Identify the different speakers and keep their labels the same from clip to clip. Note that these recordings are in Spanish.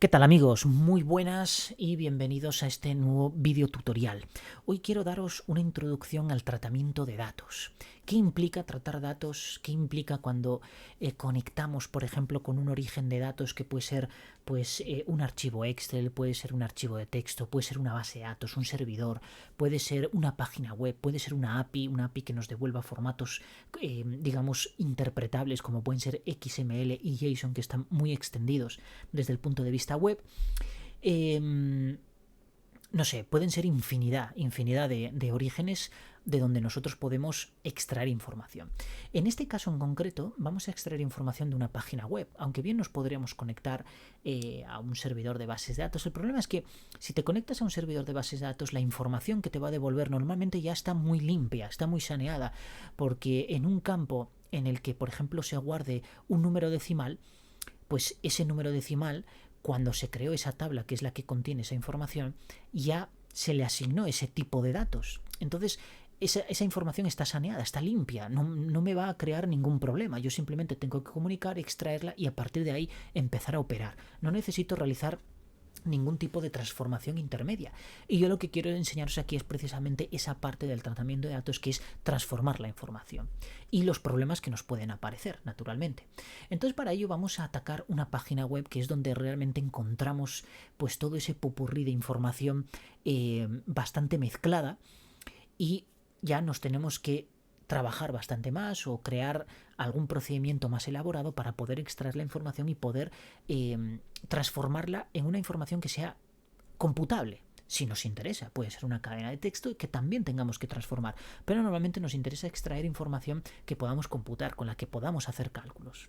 Speaker 1: ¿Qué tal amigos? Muy buenas y bienvenidos a este nuevo vídeo tutorial. Hoy quiero daros una introducción al tratamiento de datos. ¿Qué implica tratar datos? ¿Qué implica cuando conectamos, por ejemplo, con un origen de datos que puede ser un archivo Excel, puede ser un archivo de texto, puede ser una base de datos, un servidor, puede ser una página web, puede ser una API que nos devuelva formatos, digamos, interpretables como pueden ser XML y JSON, que están muy extendidos desde el punto de vista web. No sé, pueden ser infinidad de orígenes de donde nosotros podemos extraer información. En este caso en concreto vamos a extraer información de una página web, aunque bien nos podríamos conectar a un servidor de bases de datos. El problema es que si te conectas a un servidor de bases de datos, la información que te va a devolver normalmente ya está muy limpia, está muy saneada, porque en un campo en el que, por ejemplo, se guarde un número decimal, pues ese número decimal, cuando se creó esa tabla, que es la que contiene esa información, ya se le asignó ese tipo de datos. Entonces, esa información está saneada, está limpia, no me va a crear ningún problema. Yo simplemente tengo que comunicar, extraerla y a partir de ahí empezar a operar. No necesito realizar ningún tipo de transformación intermedia. Y yo lo que quiero enseñaros aquí es precisamente esa parte del tratamiento de datos, que es transformar la información y los problemas que nos pueden aparecer, naturalmente. Entonces, para ello vamos a atacar una página web que es donde realmente encontramos pues todo ese popurrí de información bastante mezclada, y ya nos tenemos que trabajar bastante más o crear algún procedimiento más elaborado para poder extraer la información y poder transformarla en una información que sea computable. Si nos interesa, puede ser una cadena de texto que también tengamos que transformar, pero normalmente nos interesa extraer información que podamos computar, con la que podamos hacer cálculos.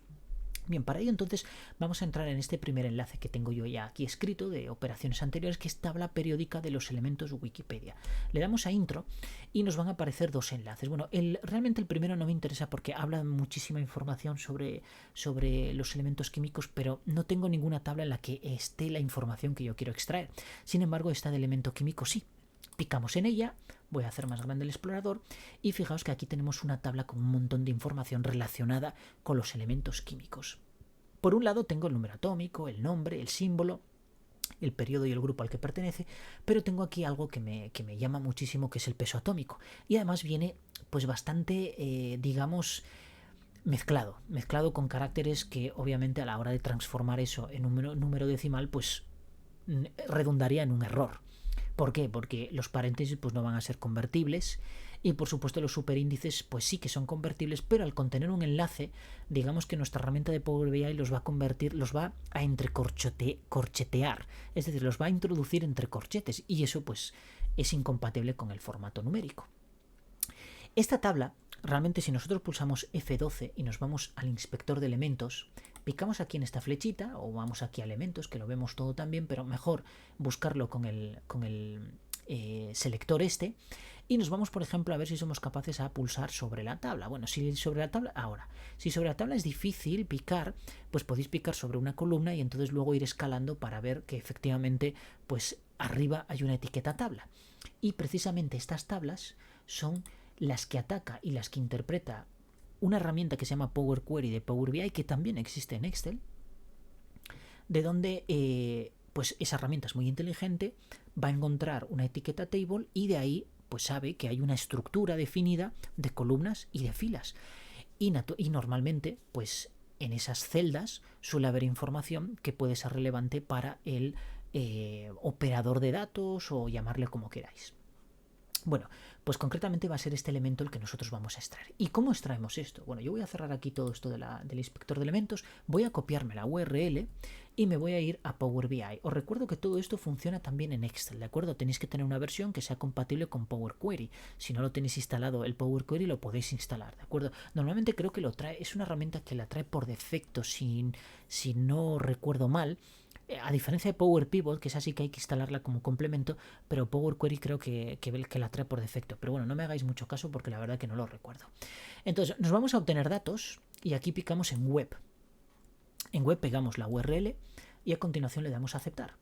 Speaker 1: Bien, para ello entonces vamos a entrar en este primer enlace que tengo yo ya aquí escrito de operaciones anteriores, que es tabla periódica de los elementos Wikipedia. Le damos a intro y nos van a aparecer dos enlaces. Bueno, realmente el primero no me interesa porque habla muchísima información sobre los elementos químicos, pero no tengo ninguna tabla en la que esté la información que yo quiero extraer. Sin embargo, esta de elemento químico sí. Picamos en ella, voy a hacer más grande el explorador y fijaos que aquí tenemos una tabla con un montón de información relacionada con los elementos químicos. Por un lado tengo el número atómico, el nombre, el símbolo, el periodo y el grupo al que pertenece, pero tengo aquí algo que me llama muchísimo, que es el peso atómico. Y además viene pues bastante, digamos, mezclado con caracteres que obviamente a la hora de transformar eso en un número decimal pues redundaría en un error. ¿Por qué? Porque los paréntesis pues no van a ser convertibles y por supuesto los superíndices pues sí que son convertibles, pero al contener un enlace, digamos que nuestra herramienta de Power BI los va a convertir, los va a corchetear, es decir, los va a introducir entre corchetes, y eso pues es incompatible con el formato numérico. Esta tabla, realmente, si nosotros pulsamos F12 y nos vamos al inspector de elementos, picamos aquí en esta flechita o vamos aquí a elementos, que lo vemos todo también, pero mejor buscarlo con el selector este, y nos vamos, por ejemplo, a ver si somos capaces a pulsar sobre la tabla. Bueno, si sobre la tabla es difícil picar, pues podéis picar sobre una columna y entonces luego ir escalando para ver que efectivamente pues arriba hay una etiqueta tabla. Y precisamente estas tablas son las que ataca y las que interpreta una herramienta que se llama Power Query de Power BI, que también existe en Excel, de donde pues esa herramienta es muy inteligente, va a encontrar una etiqueta table y de ahí pues sabe que hay una estructura definida de columnas y de filas, y normalmente pues en esas celdas suele haber información que puede ser relevante para el operador de datos, o llamarle como queráis. Bueno, pues concretamente va a ser este elemento el que nosotros vamos a extraer. ¿Y cómo extraemos esto? Bueno, yo voy a cerrar aquí todo esto del inspector de elementos, voy a copiarme la URL y me voy a ir a Power BI. Os recuerdo que todo esto funciona también en Excel, ¿de acuerdo? Tenéis que tener una versión que sea compatible con Power Query. Si no lo tenéis instalado el Power Query, lo podéis instalar, ¿de acuerdo? Normalmente creo que lo trae, es una herramienta que la trae por defecto, si no recuerdo mal. A diferencia de Power Pivot, que es así que hay que instalarla como complemento, pero Power Query creo que la trae por defecto. Pero bueno, no me hagáis mucho caso porque la verdad que no lo recuerdo. Entonces, nos vamos a obtener datos y aquí picamos en Web. En Web pegamos la URL y a continuación le damos a aceptar.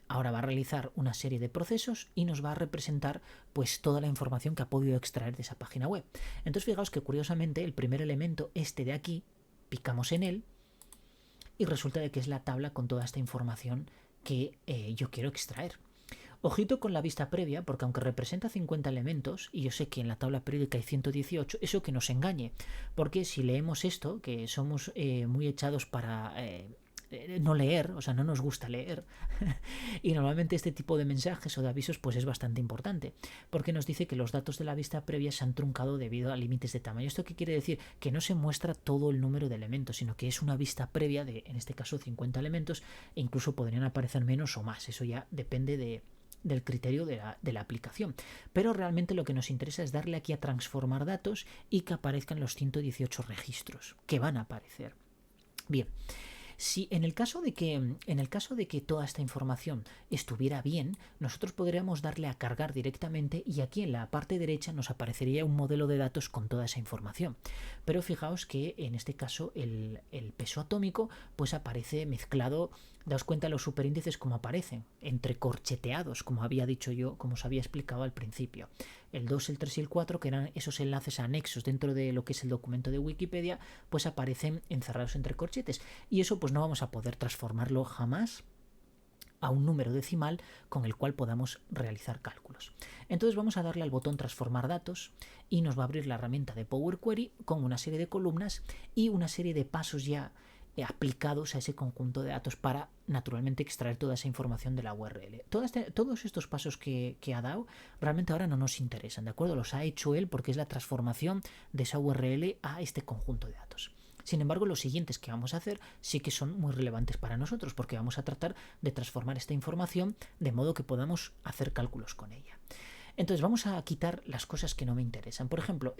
Speaker 1: Ahora va a realizar una serie de procesos y nos va a representar pues toda la información que ha podido extraer de esa página web. Entonces, fijaos que curiosamente el primer elemento, este de aquí, picamos en él y resulta de que es la tabla con toda esta información que yo quiero extraer. Ojito con la vista previa, porque aunque representa 50 elementos, y yo sé que en la tabla periódica hay 118, eso que nos engañe, porque si leemos esto, que somos muy echados para no leer, o sea, no nos gusta leer, y normalmente este tipo de mensajes o de avisos pues es bastante importante, porque nos dice que los datos de la vista previa se han truncado debido a límites de tamaño. ¿Esto qué quiere decir? Que no se muestra todo el número de elementos, sino que es una vista previa de, en este caso, 50 elementos, e incluso podrían aparecer menos o más. Eso ya depende del criterio de la aplicación, pero realmente lo que nos interesa es darle aquí a transformar datos y que aparezcan los 118 registros que van a aparecer. Bien, si en el caso de que toda esta información estuviera bien, nosotros podríamos darle a cargar directamente y aquí en la parte derecha nos aparecería un modelo de datos con toda esa información. Pero fijaos que en este caso el peso atómico pues aparece mezclado. Daos cuenta los superíndices como aparecen, entrecorcheteados, como había dicho yo, como os había explicado al principio. El 2, el 3 y el 4, que eran esos enlaces anexos dentro de lo que es el documento de Wikipedia, pues aparecen encerrados entre corchetes. Y eso pues no vamos a poder transformarlo jamás a un número decimal con el cual podamos realizar cálculos. Entonces vamos a darle al botón transformar datos y nos va a abrir la herramienta de Power Query con una serie de columnas y una serie de pasos ya aplicados a ese conjunto de datos para naturalmente extraer toda esa información de la URL. Todos estos pasos que ha dado realmente ahora no nos interesan, ¿de acuerdo? Los ha hecho él porque es la transformación de esa URL a este conjunto de datos. Sin embargo, los siguientes que vamos a hacer sí que son muy relevantes para nosotros porque vamos a tratar de transformar esta información de modo que podamos hacer cálculos con ella. Entonces vamos a quitar las cosas que no me interesan. Por ejemplo,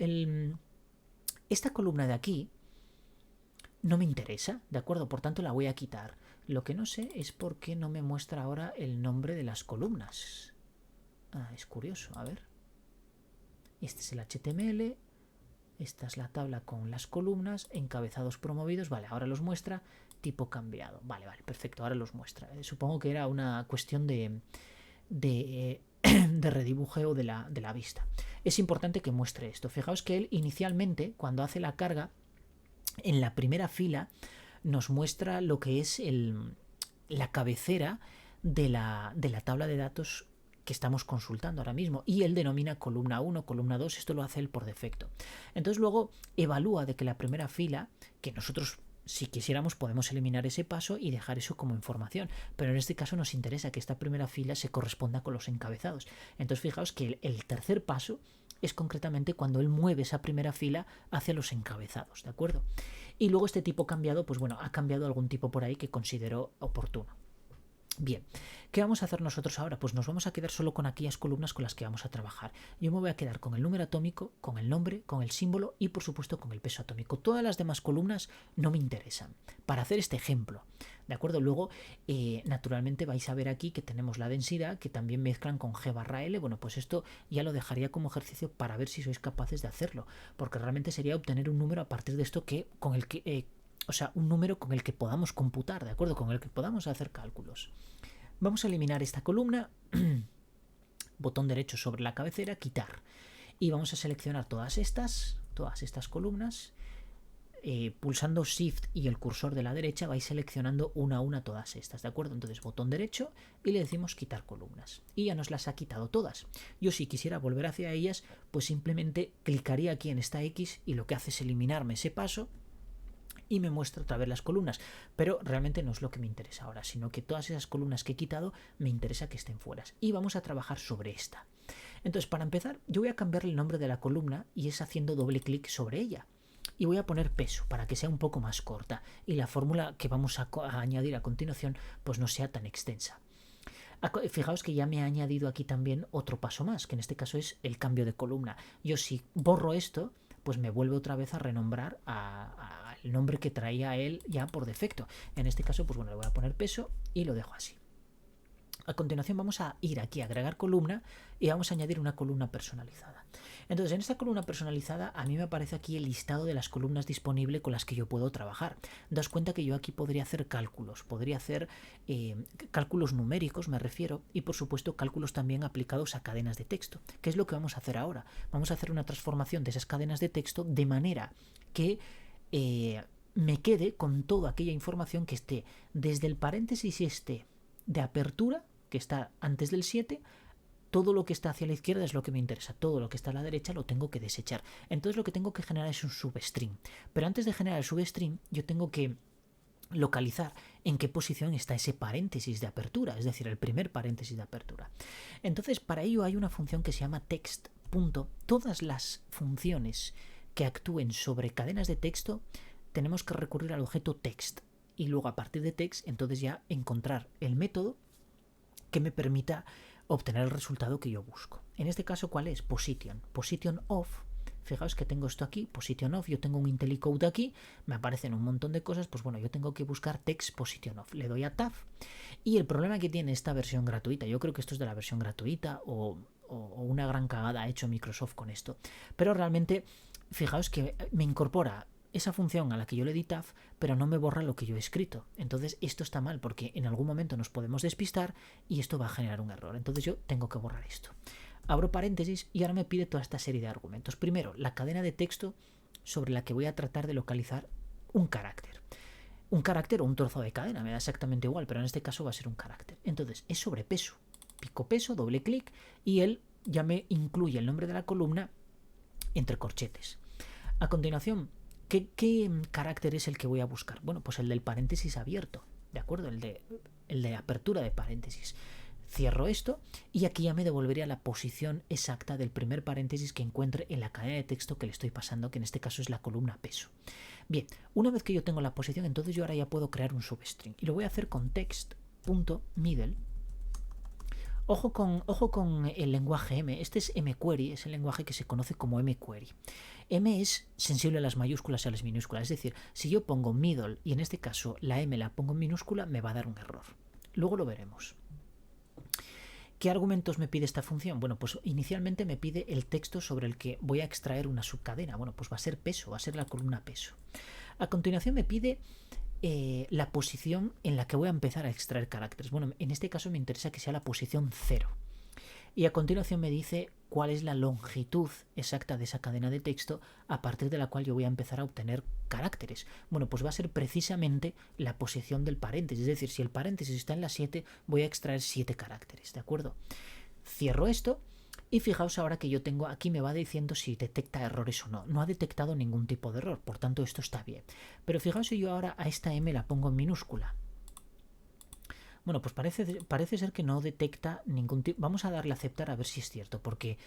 Speaker 1: esta columna de aquí no me interesa, ¿de acuerdo? Por tanto la voy a quitar. Lo que no sé es por qué no me muestra ahora el nombre de las columnas. Es curioso, a ver. Este es el HTML, esta es la tabla con las columnas, encabezados promovidos, vale, ahora los muestra, tipo cambiado. Vale, perfecto, ahora los muestra. Supongo que era una cuestión de redibujeo de la vista. Es importante que muestre esto. Fijaos que él inicialmente, cuando hace la carga, en la primera fila nos muestra lo que es la cabecera de la tabla de datos que estamos consultando ahora mismo y él denomina columna 1, columna 2, esto lo hace él por defecto. Entonces luego evalúa de que la primera fila, que nosotros si quisiéramos podemos eliminar ese paso y dejar eso como información, pero en este caso nos interesa que esta primera fila se corresponda con los encabezados. Entonces fijaos que el tercer paso es concretamente cuando él mueve esa primera fila hacia los encabezados, ¿de acuerdo? Y luego este tipo cambiado, pues bueno, ha cambiado algún tipo por ahí que consideró oportuno. Bien, ¿qué vamos a hacer nosotros ahora? Pues nos vamos a quedar solo con aquellas columnas con las que vamos a trabajar. Yo me voy a quedar con el número atómico, con el nombre, con el símbolo y por supuesto con el peso atómico. Todas las demás columnas no me interesan para hacer este ejemplo. ¿De acuerdo? Luego, naturalmente vais a ver aquí que tenemos la densidad que también mezclan con G/L. Bueno, pues esto ya lo dejaría como ejercicio para ver si sois capaces de hacerlo, porque realmente sería obtener un número a partir de esto o sea, un número con el que podamos computar, ¿de acuerdo? Con el que podamos hacer cálculos. Vamos a eliminar esta columna, botón derecho sobre la cabecera, quitar. Y vamos a seleccionar todas estas columnas. Pulsando Shift y el cursor de la derecha vais seleccionando una a una todas estas, ¿de acuerdo? Entonces botón derecho y le decimos quitar columnas y ya nos las ha quitado todas. Yo si quisiera volver hacia ellas pues simplemente clicaría aquí en esta X y lo que hace es eliminarme ese paso y me muestra otra vez las columnas, pero realmente no es lo que me interesa ahora, sino que todas esas columnas que he quitado me interesa que estén fuera y vamos a trabajar sobre esta. Entonces para empezar yo voy a cambiarle el nombre de la columna y es haciendo doble clic sobre ella. Y voy a poner peso para que sea un poco más corta y la fórmula que vamos a añadir a continuación pues no sea tan extensa. Fijaos que ya me ha añadido aquí también otro paso más, que en este caso es el cambio de columna. Yo si borro esto, pues me vuelve otra vez a renombrar al nombre que traía él ya por defecto. En este caso, pues bueno, le voy a poner peso y lo dejo así. A continuación vamos a ir aquí a agregar columna y vamos a añadir una columna personalizada. Entonces en esta columna personalizada a mí me aparece aquí el listado de las columnas disponibles con las que yo puedo trabajar. Daos cuenta que yo aquí podría hacer cálculos, podría hacer cálculos numéricos me refiero y por supuesto cálculos también aplicados a cadenas de texto. ¿Qué es lo que vamos a hacer ahora? Vamos a hacer una transformación de esas cadenas de texto de manera que me quede con toda aquella información que esté desde el paréntesis de apertura, que está antes del 7, todo lo que está hacia la izquierda es lo que me interesa, todo lo que está a la derecha lo tengo que desechar. Entonces lo que tengo que generar es un substring. Pero antes de generar el substring, yo tengo que localizar en qué posición está ese paréntesis de apertura, es decir, el primer paréntesis de apertura. Entonces, para ello hay una función que se llama text. Todas las funciones que actúen sobre cadenas de texto, tenemos que recurrir al objeto text. Y luego, a partir de text, entonces ya encontrar el método que me permita obtener el resultado que yo busco. En este caso, ¿cuál es? Position. Position of. Fijaos que tengo esto aquí, position of, yo tengo un IntelliCode aquí, me aparecen un montón de cosas, pues bueno, yo tengo que buscar text position of. Le doy a tab y el problema que tiene esta versión gratuita, yo creo que esto es de la versión gratuita o una gran cagada ha hecho Microsoft con esto, pero realmente fijaos que me incorpora esa función a la que yo le di tab, pero no me borra lo que yo he escrito. Entonces esto está mal porque en algún momento nos podemos despistar y esto va a generar un error. Entonces yo tengo que borrar esto. Abro paréntesis y ahora me pide toda esta serie de argumentos. Primero, la cadena de texto sobre la que voy a tratar de localizar un carácter. Un carácter o un trozo de cadena, me da exactamente igual, pero en este caso va a ser un carácter. Entonces es sobre peso. Pico peso, doble clic y él ya me incluye el nombre de la columna entre corchetes. A continuación, ¿qué carácter es el que voy a buscar? Bueno, pues el del paréntesis abierto, ¿de acuerdo? El de apertura de paréntesis. Cierro esto y aquí ya me devolvería la posición exacta del primer paréntesis que encuentre en la cadena de texto que le estoy pasando, que en este caso es la columna peso. Bien, una vez que yo tengo la posición, entonces yo ahora ya puedo crear un substring y lo voy a hacer con text.middle. Ojo con el lenguaje M. Este es mQuery, es el lenguaje que se conoce como mQuery. M es sensible a las mayúsculas y a las minúsculas. Es decir, si yo pongo middle y en este caso la M la pongo en minúscula, me va a dar un error. Luego lo veremos. ¿Qué argumentos me pide esta función? Bueno, pues inicialmente me pide el texto sobre el que voy a extraer una subcadena. Bueno, pues va a ser peso, va a ser la columna peso. A continuación me pide la posición en la que voy a empezar a extraer caracteres. Bueno, en este caso me interesa que sea la posición 0. Y a continuación me dice cuál es la longitud exacta de esa cadena de texto a partir de la cual yo voy a empezar a obtener caracteres. Bueno, pues va a ser precisamente la posición del paréntesis. Es decir, si el paréntesis está en la 7, voy a extraer 7 caracteres, ¿de acuerdo? Cierro esto y fijaos ahora que yo tengo aquí, me va diciendo si detecta errores o no. No ha detectado ningún tipo de error, por tanto esto está bien. Pero fijaos si yo ahora a esta M la pongo en minúscula. Bueno, pues parece ser que no detecta ningún tipo. Vamos a darle a aceptar a ver si es cierto, porque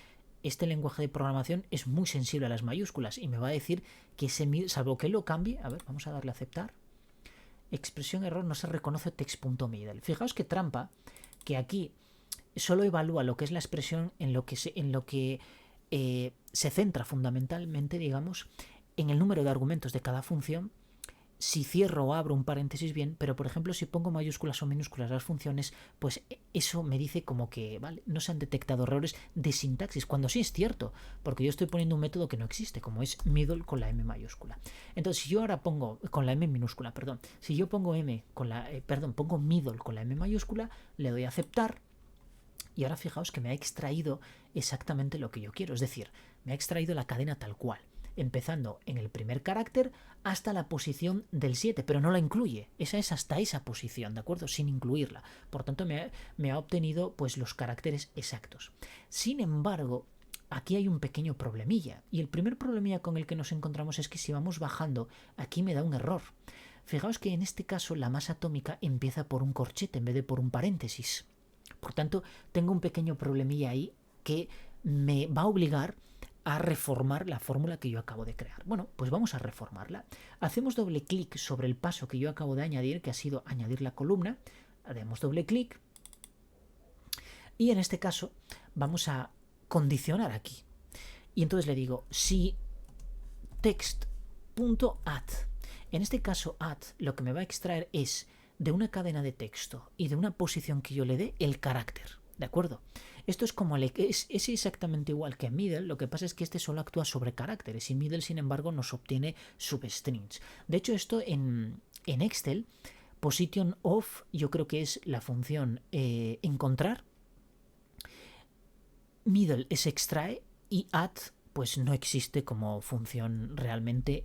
Speaker 1: este lenguaje de programación es muy sensible a las mayúsculas y me va a decir que salvo que lo cambie. A ver, vamos a darle a aceptar. Expresión error, no se reconoce text.middle. Fijaos que trampa, que aquí solo evalúa lo que es la expresión en lo que se centra fundamentalmente, digamos, en el número de argumentos de cada función. Si cierro o abro un paréntesis bien, pero por ejemplo si pongo mayúsculas o minúsculas las funciones, pues eso me dice como que vale, no se han detectado errores de sintaxis, cuando sí es cierto, porque yo estoy poniendo un método que no existe, como es middle con la M mayúscula. Entonces si yo ahora pongo con la M minúscula, si yo pongo pongo middle con la M mayúscula, le doy a aceptar y ahora fijaos que me ha extraído exactamente lo que yo quiero, es decir, me ha extraído la cadena tal cual, empezando en el primer carácter hasta la posición del 7, pero no la incluye. Esa es hasta esa posición, ¿de acuerdo? Sin incluirla. Por tanto, me ha obtenido pues los caracteres exactos. Sin embargo, aquí hay un pequeño problemilla. Y el primer problemilla con el que nos encontramos es que si vamos bajando, aquí me da un error. Fijaos que en este caso la masa atómica empieza por un corchete en vez de por un paréntesis. Por tanto, tengo un pequeño problemilla ahí que me va a obligar a reformar la fórmula que yo acabo de crear. Bueno, pues vamos a reformarla. Hacemos doble clic sobre el paso que yo acabo de añadir, que ha sido añadir la columna. Damos doble clic. Y en este caso vamos a condicionar aquí. Y entonces le digo, si text.add, en este caso add, lo que me va a extraer es de una cadena de texto y de una posición que yo le dé el carácter. ¿De acuerdo? Esto es como es exactamente igual que middle, lo que pasa es que este solo actúa sobre caracteres y middle, sin embargo, nos obtiene substrings. De hecho, esto en Excel, position of, yo creo que es la función encontrar, middle es extrae y add pues no existe como función realmente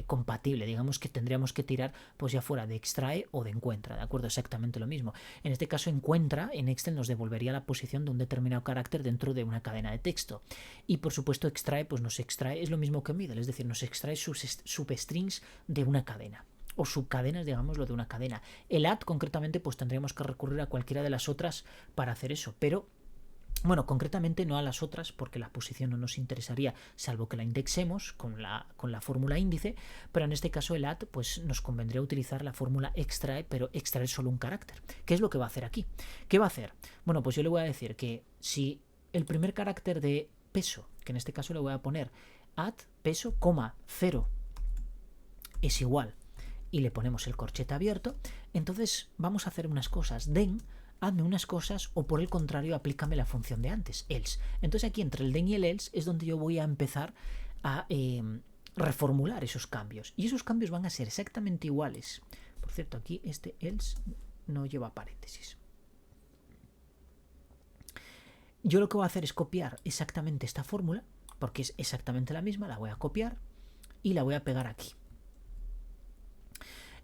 Speaker 1: compatible. Digamos que tendríamos que tirar pues ya fuera de extrae o de encuentra, ¿de acuerdo? Exactamente lo mismo. En este caso encuentra en Excel nos devolvería la posición de un determinado carácter dentro de una cadena de texto. Y por supuesto extrae, pues nos extrae, es lo mismo que middle, es decir, nos extrae substrings de una cadena. O subcadenas, digámoslo, de una cadena. El add, concretamente, pues tendríamos que recurrir a cualquiera de las otras para hacer eso. Pero bueno, concretamente no a las otras porque la posición no nos interesaría salvo que la indexemos con la fórmula índice, pero en este caso el add pues nos convendría utilizar la fórmula extrae, pero extraer solo un carácter. ¿Qué es lo que va a hacer aquí? ¿Qué va a hacer? Bueno, pues yo le voy a decir que si el primer carácter de peso, que en este caso le voy a poner add peso, 0 es igual y le ponemos el corchete abierto, entonces vamos a hacer unas cosas. Den hazme unas cosas o por el contrario aplícame la función de antes, else. Entonces aquí entre el then y el else es donde yo voy a empezar a reformular esos cambios. Y esos cambios van a ser exactamente iguales. Por cierto, aquí este else no lleva paréntesis. Yo lo que voy a hacer es copiar exactamente esta fórmula, porque es exactamente la misma, la voy a copiar y la voy a pegar aquí.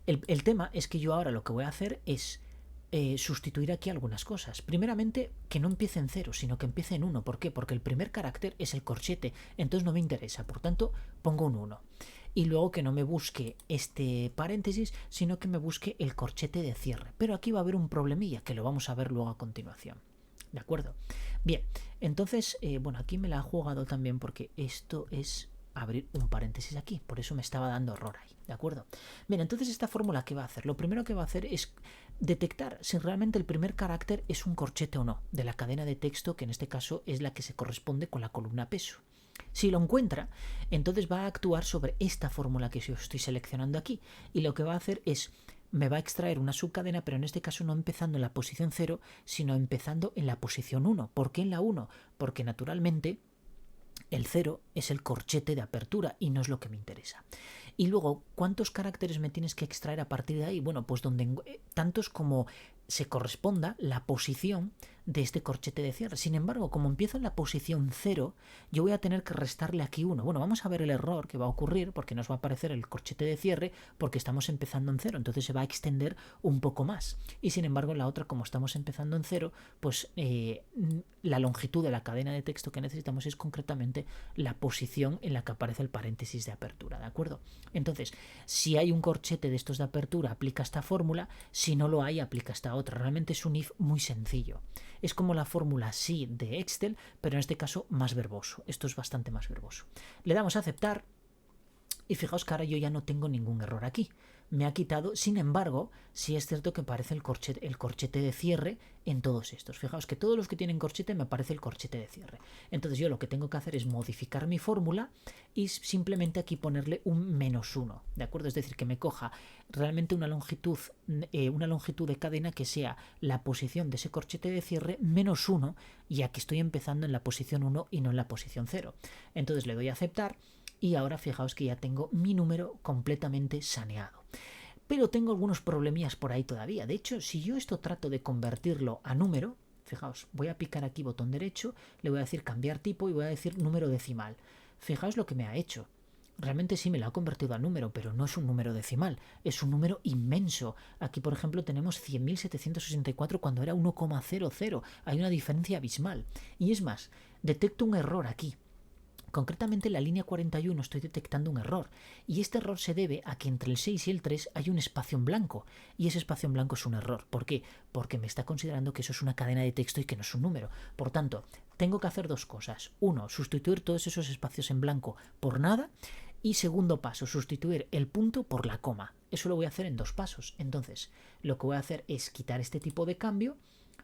Speaker 1: El tema es que yo ahora lo que voy a hacer es sustituir aquí algunas cosas. Primeramente, que no empiece en 0, sino que empiece en 1. ¿Por qué? Porque el primer carácter es el corchete, entonces no me interesa. Por tanto, pongo un 1. Y luego que no me busque este paréntesis, sino que me busque el corchete de cierre. Pero aquí va a haber un problemilla, que lo vamos a ver luego a continuación. ¿De acuerdo? Bien, entonces, bueno, aquí me la ha jugado también porque esto es abrir un paréntesis aquí, por eso me estaba dando error ahí, ¿de acuerdo? Bien, entonces esta fórmula, ¿qué va a hacer? Lo primero que va a hacer es detectar si realmente el primer carácter es un corchete o no de la cadena de texto, que en este caso es la que se corresponde con la columna peso. Si lo encuentra, entonces va a actuar sobre esta fórmula que yo estoy seleccionando aquí, y lo que va a hacer es me va a extraer una subcadena, pero en este caso no empezando en la posición 0, sino empezando en la posición 1. ¿Por qué en la 1? Porque naturalmente el 0 es el corchete de apertura y no es lo que me interesa. Y luego, ¿cuántos caracteres me tienes que extraer a partir de ahí? Bueno, pues tantos como se corresponda la posición de este corchete de cierre. Sin embargo, como empiezo en la posición 0, yo voy a tener que restarle aquí 1. Bueno, vamos a ver el error que va a ocurrir porque nos va a aparecer el corchete de cierre porque estamos empezando en 0, entonces se va a extender un poco más. Y sin embargo, en la otra, como estamos empezando en 0, pues la longitud de la cadena de texto que necesitamos es concretamente la posición en la que aparece el paréntesis de apertura, ¿de acuerdo? Entonces, si hay un corchete de estos de apertura, aplica esta fórmula; si no lo hay, aplica esta otra. Realmente es un if muy sencillo. Es como la fórmula sí de Excel, pero en este caso más verboso. Esto es bastante más verboso. Le damos a aceptar y fijaos que ahora yo ya no tengo ningún error aquí. Me ha quitado, sin embargo, sí es cierto que aparece el corchete de cierre en todos estos. Fijaos que todos los que tienen corchete me aparece el corchete de cierre. Entonces yo lo que tengo que hacer es modificar mi fórmula y simplemente aquí ponerle un -1, ¿de acuerdo? Es decir, que me coja realmente una longitud de cadena que sea la posición de ese corchete de cierre -1, ya que estoy empezando en la posición 1 y no en la posición 0. Entonces le doy a aceptar. Y ahora fijaos que ya tengo mi número completamente saneado. Pero tengo algunos problemillas por ahí todavía. De hecho, si yo esto trato de convertirlo a número, fijaos, voy a picar aquí botón derecho, le voy a decir cambiar tipo y voy a decir número decimal. Fijaos lo que me ha hecho. Realmente sí me lo ha convertido a número, pero no es un número decimal, es un número inmenso. Aquí, por ejemplo, tenemos 100.764 cuando era 1,00. Hay una diferencia abismal. Y es más, detecto un error aquí. Concretamente en la línea 41 estoy detectando un error, y este error se debe a que entre el 6 y el 3 hay un espacio en blanco, y ese espacio en blanco es un error. ¿Por qué? Porque me está considerando que eso es una cadena de texto y que no es un número. Por tanto, tengo que hacer dos cosas. Uno, sustituir todos esos espacios en blanco por nada, y segundo paso, sustituir el punto por la coma. Eso lo voy a hacer en dos pasos. Entonces, lo que voy a hacer es quitar este tipo de cambio,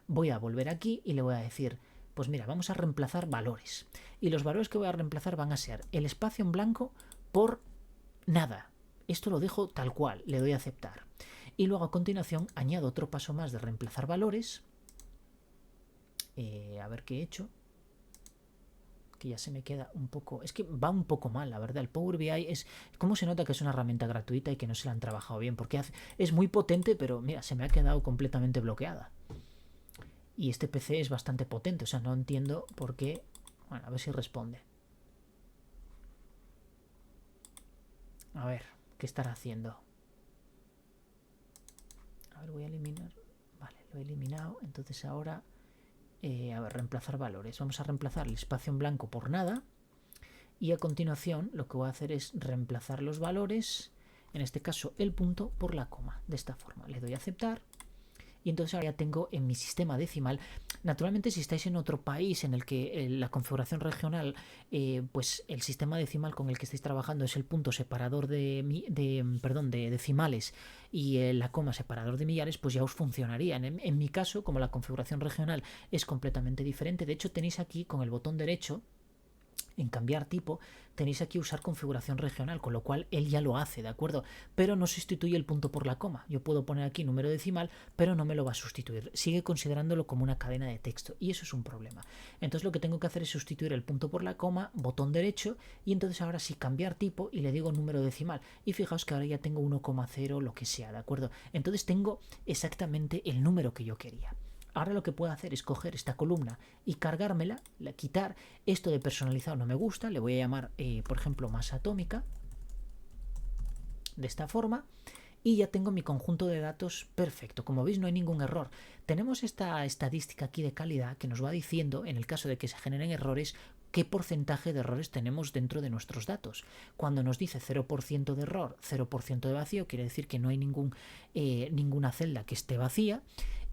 Speaker 1: voy a volver aquí y le voy a decir: pues mira, vamos a reemplazar valores. Y los valores que voy a reemplazar van a ser el espacio en blanco por nada. Esto lo dejo tal cual, le doy a aceptar. Y luego a continuación añado otro paso más de reemplazar valores. A ver qué he hecho. Que ya se me queda un poco... Es que va un poco mal, la verdad. El Power BI es... ¿Cómo se nota que es una herramienta gratuita y que no se la han trabajado bien? Porque es muy potente, pero mira, se me ha quedado completamente bloqueada. Y este PC es bastante potente, o sea, no entiendo por qué... Bueno, a ver si responde. A ver, ¿qué estará haciendo? A ver, voy a eliminar. Vale, lo he eliminado. Entonces ahora, a ver, reemplazar valores. Vamos a reemplazar el espacio en blanco por nada. Y a continuación lo que voy a hacer es reemplazar los valores, en este caso el punto por la coma. De esta forma le doy a aceptar. Y entonces ahora ya tengo en mi sistema decimal. Naturalmente, si estáis en otro país en el que la configuración regional, pues el sistema decimal con el que estáis trabajando es el punto separador de decimales y la coma separador de millares, pues ya os funcionaría. En mi caso, como la configuración regional es completamente diferente, de hecho tenéis aquí con el botón derecho, en cambiar tipo, tenéis aquí usar configuración regional, con lo cual él ya lo hace, ¿de acuerdo? Pero no sustituye el punto por la coma. Yo puedo poner aquí número decimal, pero no me lo va a sustituir. Sigue considerándolo como una cadena de texto y eso es un problema. Entonces lo que tengo que hacer es sustituir el punto por la coma, botón derecho, y entonces ahora sí cambiar tipo y le digo número decimal. Y fijaos que ahora ya tengo 1,0 lo que sea, ¿de acuerdo? Entonces tengo exactamente el número que yo quería. Ahora lo que puedo hacer es coger esta columna y cargármela, quitar esto de personalizado no me gusta, le voy a llamar, por ejemplo, masa atómica, de esta forma, y ya tengo mi conjunto de datos perfecto. Como veis, no hay ningún error. Tenemos esta estadística aquí de calidad que nos va diciendo, en el caso de que se generen errores, qué porcentaje de errores tenemos dentro de nuestros datos. Cuando nos dice 0% de error, 0% de vacío, quiere decir que no hay ninguna celda que esté vacía.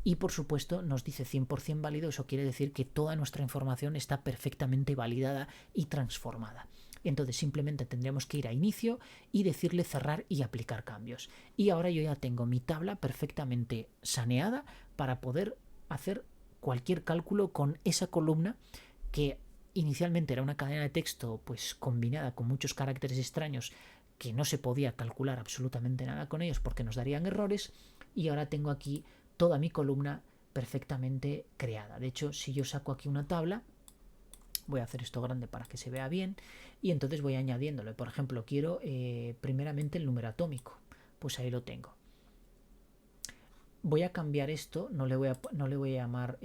Speaker 1: Y por supuesto nos dice 100% válido, eso quiere decir que toda nuestra información está perfectamente validada y transformada. Entonces simplemente tendríamos que ir a inicio y decirle cerrar y aplicar cambios. Y ahora yo ya tengo mi tabla perfectamente saneada para poder hacer cualquier cálculo con esa columna que inicialmente era una cadena de texto pues combinada con muchos caracteres extraños que no se podía calcular absolutamente nada con ellos porque nos darían errores, y ahora tengo aquí toda mi columna perfectamente creada. De hecho, si yo saco aquí una tabla, voy a hacer esto grande para que se vea bien, y entonces voy añadiéndole. Por ejemplo, quiero primeramente el número atómico, pues ahí lo tengo. Voy a cambiar esto, no le voy a llamar,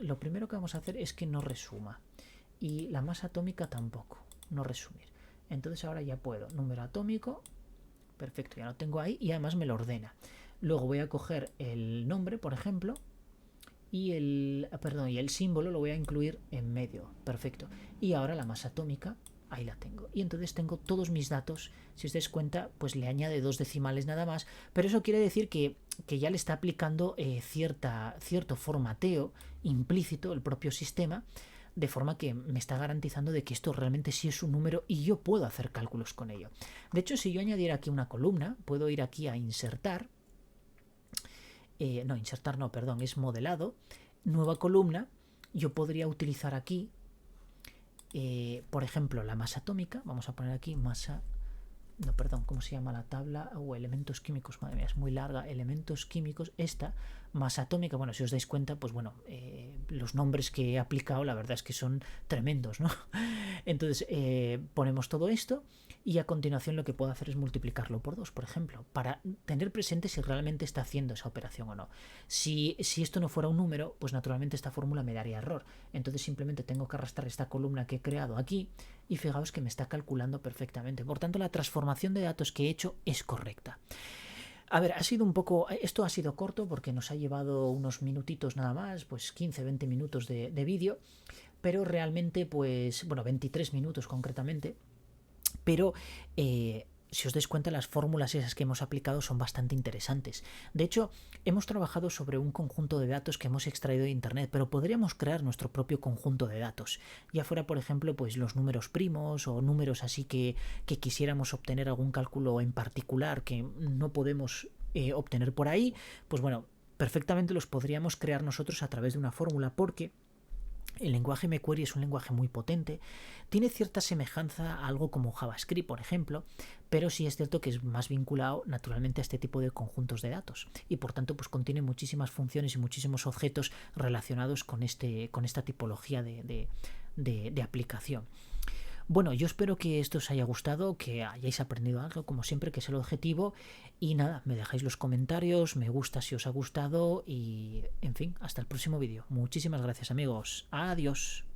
Speaker 1: lo primero que vamos a hacer es que no resuma, y la masa atómica tampoco, no resumir. Entonces ahora ya puedo, número atómico, perfecto, ya lo tengo ahí y además me lo ordena. Luego voy a coger el nombre, por ejemplo, y el símbolo lo voy a incluir en medio. Perfecto. Y ahora la masa atómica, ahí la tengo. Y entonces tengo todos mis datos. Si os dais cuenta, pues le añade 2 decimales nada más. Pero eso quiere decir que ya le está aplicando cierto formateo implícito el propio sistema, de forma que me está garantizando de que esto realmente sí es un número y yo puedo hacer cálculos con ello. De hecho, si yo añadiera aquí una columna, puedo ir aquí a insertar. Insertar no, perdón, es modelado, nueva columna. Yo podría utilizar aquí, por ejemplo, la masa atómica. Vamos a poner aquí masa, no, perdón, ¿cómo se llama la tabla? Elementos químicos, madre mía, es muy larga. Elementos químicos, esta masa atómica. Bueno, si os dais cuenta, pues bueno, los nombres que he aplicado la verdad es que son tremendos, ¿no? Entonces ponemos todo esto y a continuación lo que puedo hacer es multiplicarlo por 2, por ejemplo, para tener presente si realmente está haciendo esa operación o no. Si esto no fuera un número, pues naturalmente esta fórmula me daría error. Entonces simplemente tengo que arrastrar esta columna que he creado aquí y fijaos que me está calculando perfectamente. Por tanto, la transformación de datos que he hecho es correcta. A ver, esto ha sido corto porque nos ha llevado unos minutitos nada más, pues 15-20 minutos de vídeo, pero realmente, pues, bueno, 23 minutos concretamente, pero si os dais cuenta, las fórmulas esas que hemos aplicado son bastante interesantes. De hecho, hemos trabajado sobre un conjunto de datos que hemos extraído de internet, pero podríamos crear nuestro propio conjunto de datos. Ya fuera, por ejemplo, pues los números primos o números así que quisiéramos obtener algún cálculo en particular que no podemos obtener por ahí, pues bueno, perfectamente los podríamos crear nosotros a través de una fórmula, porque el lenguaje mQuery es un lenguaje muy potente, tiene cierta semejanza a algo como JavaScript, por ejemplo, pero sí es cierto que es más vinculado naturalmente a este tipo de conjuntos de datos y por tanto pues contiene muchísimas funciones y muchísimos objetos relacionados con esta tipología de aplicación. Bueno, yo espero que esto os haya gustado, que hayáis aprendido algo, como siempre, que es el objetivo. Y nada, me dejáis los comentarios, me gusta si os ha gustado y, en fin, hasta el próximo vídeo. Muchísimas gracias, amigos. Adiós.